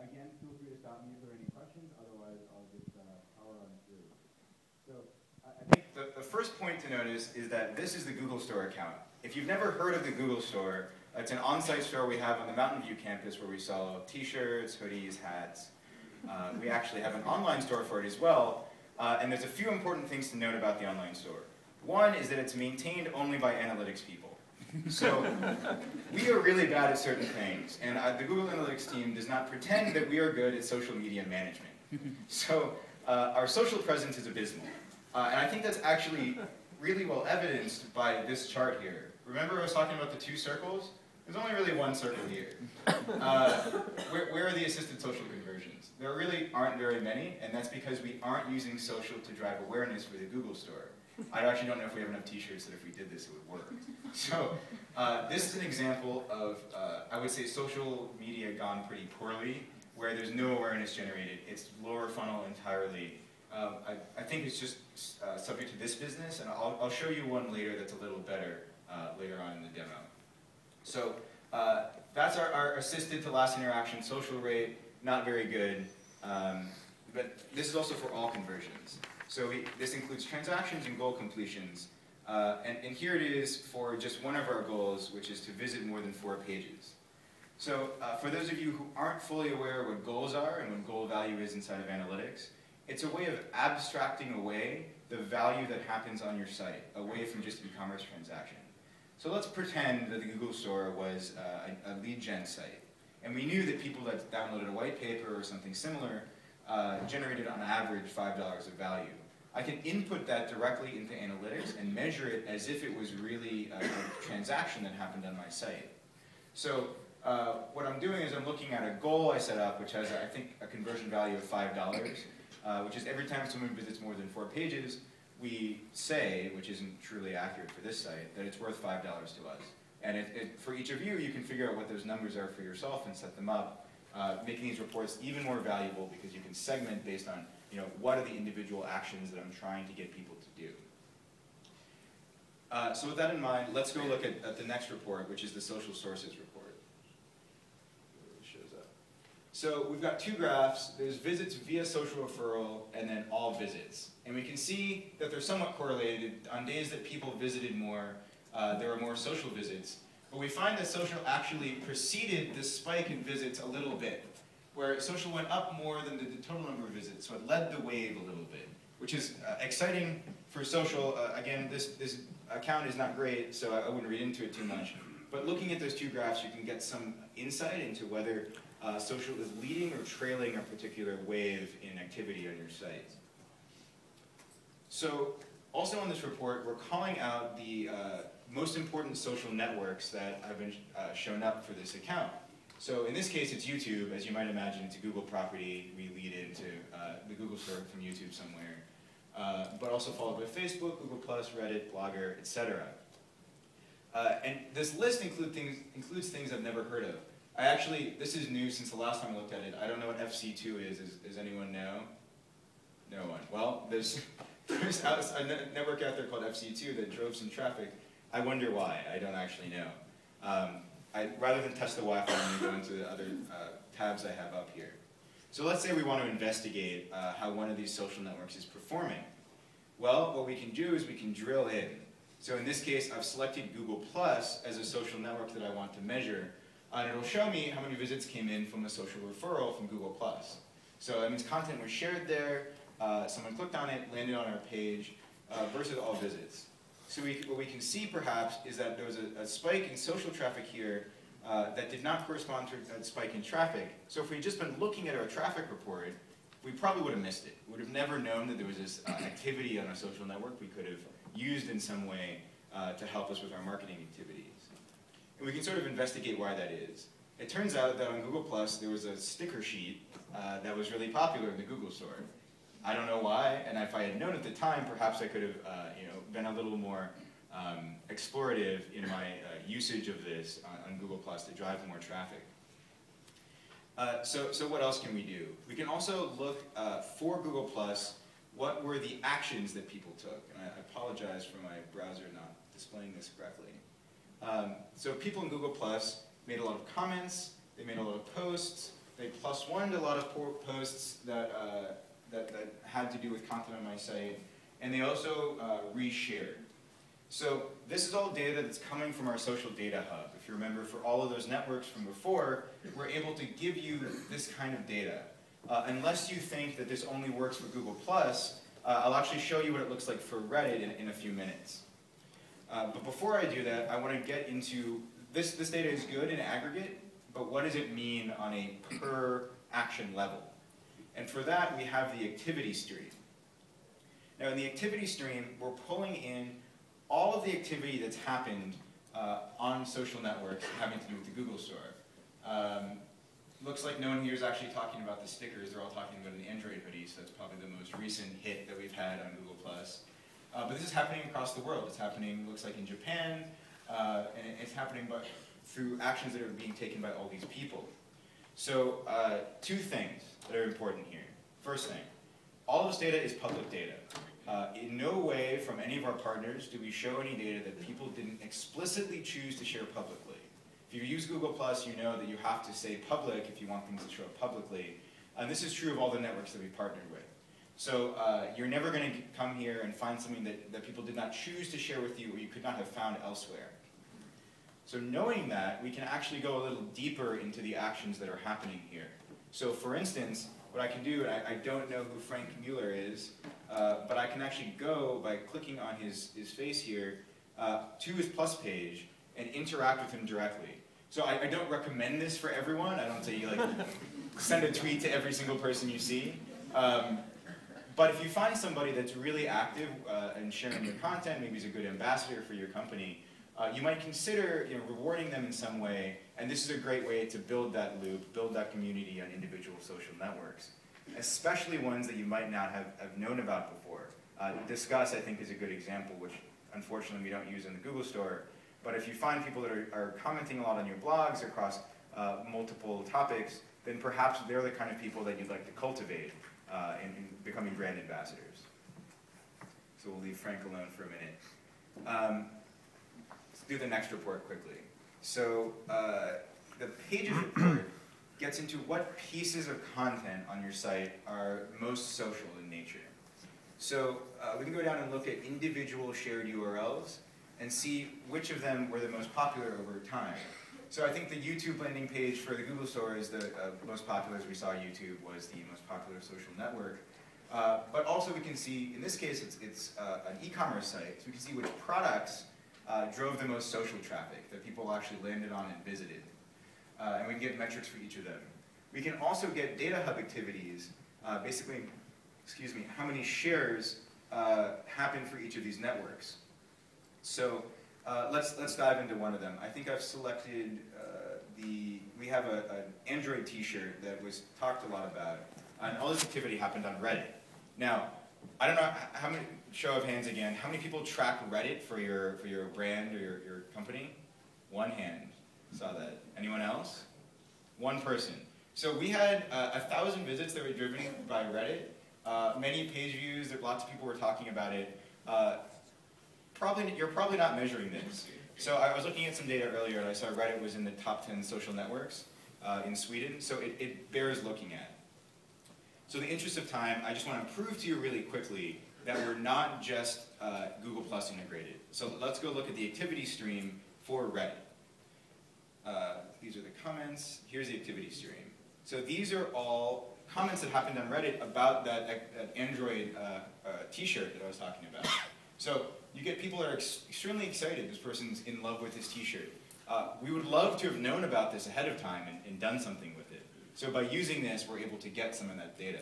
Again, feel free to stop me if there are any questions. Otherwise, I'll just power on through. So I think the first point to notice is that this is the Google Store account. If you've never heard of the Google Store, it's an on-site store we have on the Mountain View campus where we sell t-shirts, hoodies, hats. We actually have an online store for it as well. And there's a few important things to note about the online store. One is that it's maintained only by analytics people. So we are really bad at certain things, and the Google Analytics team does not pretend that we are good at social media management. So our social presence is abysmal. And I think that's actually really well evidenced by this chart here. Remember I was talking about the two circles? There's only really one circle here. Where are the assisted social conversions? There really aren't very many, and that's because we aren't using social to drive awareness for the Google Store. I actually don't know if we have enough t-shirts that if we did this it would work. So this is an example of, I would say, social media gone pretty poorly, where there's no awareness generated. It's lower funnel entirely. I think it's just subject to this business, and I'll show you one later that's a little better later on in the demo. So that's our assisted to last interaction social rate, not very good. But this is also for all conversions. So this includes transactions and goal completions. And here it is for just one of our goals, which is to visit more than 4 pages. So for those of you who aren't fully aware of what goals are and what goal value is inside of analytics, it's a way of abstracting away the value that happens on your site, away from just e-commerce transaction. So let's pretend that the Google Store was a lead gen site. And we knew that people that downloaded a white paper or something similar generated on average $5 of value. I can input that directly into analytics and measure it as if it was really a transaction that happened on my site. So what I'm doing is I'm looking at a goal I set up, which has, I think, a conversion value of $5, which is every time someone visits more than 4 pages, we say, which isn't truly accurate for this site, that it's worth $5 to us. And for each of you, you can figure out what those numbers are for yourself and set them up, making these reports even more valuable because you can segment based on, what are the individual actions that I'm trying to get people to do. So with that in mind, let's go look at the next report, which is the social sources report. It shows up. So we've got 2 graphs. There's visits via social referral and then all visits. And we can see that they're somewhat correlated. On days that people visited more, there were more social visits. But we find that social actually preceded this spike in visits a little bit, where social went up more than the total number of visits, so it led the wave a little bit, which is exciting for social. Again, this account is not great, so I wouldn't read into it too much. But looking at those 2 graphs, you can get some insight into whether social is leading or trailing a particular wave in activity on your site. So also on this report, we're calling out the most important social networks that have been shown up for this account. So in this case, it's YouTube. As you might imagine, it's a Google property. We lead into the Google Store from YouTube somewhere. But also followed by Facebook, Google+, Reddit, Blogger, etc. And this list includes things I've never heard of. This is new since the last time I looked at it. I don't know what FC2 is. Does anyone know? No one. Well, there's a network out there called FC2 that drove some traffic. I wonder why. I don't actually know. Rather than test the Wi-Fi, I'm going to go into the other tabs I have up here. So let's say we want to investigate how one of these social networks is performing. Well, what we can do is we can drill in. So in this case, I've selected Google+ as a social network that I want to measure. And it'll show me how many visits came in from a social referral from Google+. So that means content was shared there, someone clicked on it, landed on our page, versus all visits. So what we can see, perhaps, is that there was a spike in social traffic here that did not correspond to a spike in traffic. So if we had just been looking at our traffic report, we probably would have missed it. We would have never known that there was this activity on a social network we could have used in some way to help us with our marketing activities. And we can sort of investigate why that is. It turns out that on Google+, there was a sticker sheet that was really popular in the Google Store. I don't know why, and if I had known at the time, perhaps I could have been a little more explorative in my usage of this on Google+ to drive more traffic. So what else can we do? We can also look for Google+, what were the actions that people took? And I apologize for my browser not displaying this correctly. So people in Google+ made a lot of comments, they made a lot of posts, They +1'd a lot of posts that, that had to do with content on my site, and they also reshared. So this is all data that's coming from our social data hub. If you remember, for all of those networks from before, we're able to give you this kind of data. Unless you think that this only works for Google+, I'll actually show you what it looks like for Reddit in a few minutes. But before I do that, I want to get into, this data is good in aggregate, but what does it mean on a per action level? And for that, we have the activity stream. Now in the activity stream, we're pulling in all of the activity that's happened on social networks having to do with the Google Store. Looks like no one here is actually talking about the stickers. They're all talking about an Android hoodie, so that's probably the most recent hit that we've had on Google+. But this is happening across the world. It's happening, looks like in Japan, and it's happening through actions that are being taken by all these people. So two things that are important here. First thing, all of this data is public data. In no way from any of our partners do we show any data that people didn't explicitly choose to share publicly. If you use Google+, you know that you have to say public if you want things to show up publicly. And this is true of all the networks that we partnered with. So you're never going to come here and find something that people did not choose to share with you or you could not have found elsewhere. So knowing that, we can actually go a little deeper into the actions that are happening here. So for instance, what I can do, and I don't know who Frank Mueller is, but I can actually go by clicking on his face here to his Plus page and interact with him directly. So I don't recommend this for everyone. I don't say you like send a tweet to every single person you see. But if you find somebody that's really active and sharing your content, maybe he's a good ambassador for your company, you might consider rewarding them in some way, and this is a great way to build that loop, build that community on individual social networks, especially ones that you might not have known about before. Discuss, I think, is a good example, which unfortunately we don't use in the Google Store, but if you find people that are commenting a lot on your blogs across multiple topics, then perhaps they're the kind of people that you'd like to cultivate in becoming brand ambassadors. So we'll leave Frank alone for a minute. Let's do the next report quickly. So the Pages report gets into what pieces of content on your site are most social in nature. So we can go down and look at individual shared URLs and see which of them were the most popular over time. So I think the YouTube landing page for the Google Store is the most popular. As we saw, YouTube was the most popular social network. But also we can see, in this case, it's an e-commerce site, so we can see which products drove the most social traffic that people actually landed on and visited. And we can get metrics for each of them. We can also get data hub activities, basically, excuse me, how many shares happen for each of these networks. So let's dive into one of them. I think I've selected we have an Android t-shirt that was talked a lot about, and all this activity happened on Reddit. Now, I don't know how many, show of hands again, how many people track Reddit for your brand or your company? One hand, saw that. Anyone else? One person. So we had 1,000 visits that were driven by Reddit, many page views, lots of people were talking about it. You're probably not measuring this. So I was looking at some data earlier and I saw Reddit was in the top 10 social networks in Sweden, so it bears looking at. So in the interest of time, I just want to prove to you really quickly that we're not just Google Plus integrated. So let's go look at the activity stream for Reddit. These are the comments. Here's the activity stream. So these are all comments that happened on Reddit about that Android t-shirt that I was talking about. So you get people that are extremely excited. This person's in love with this t-shirt. We would love to have known about this ahead of time and done something with it. So by using this, we're able to get some of that data.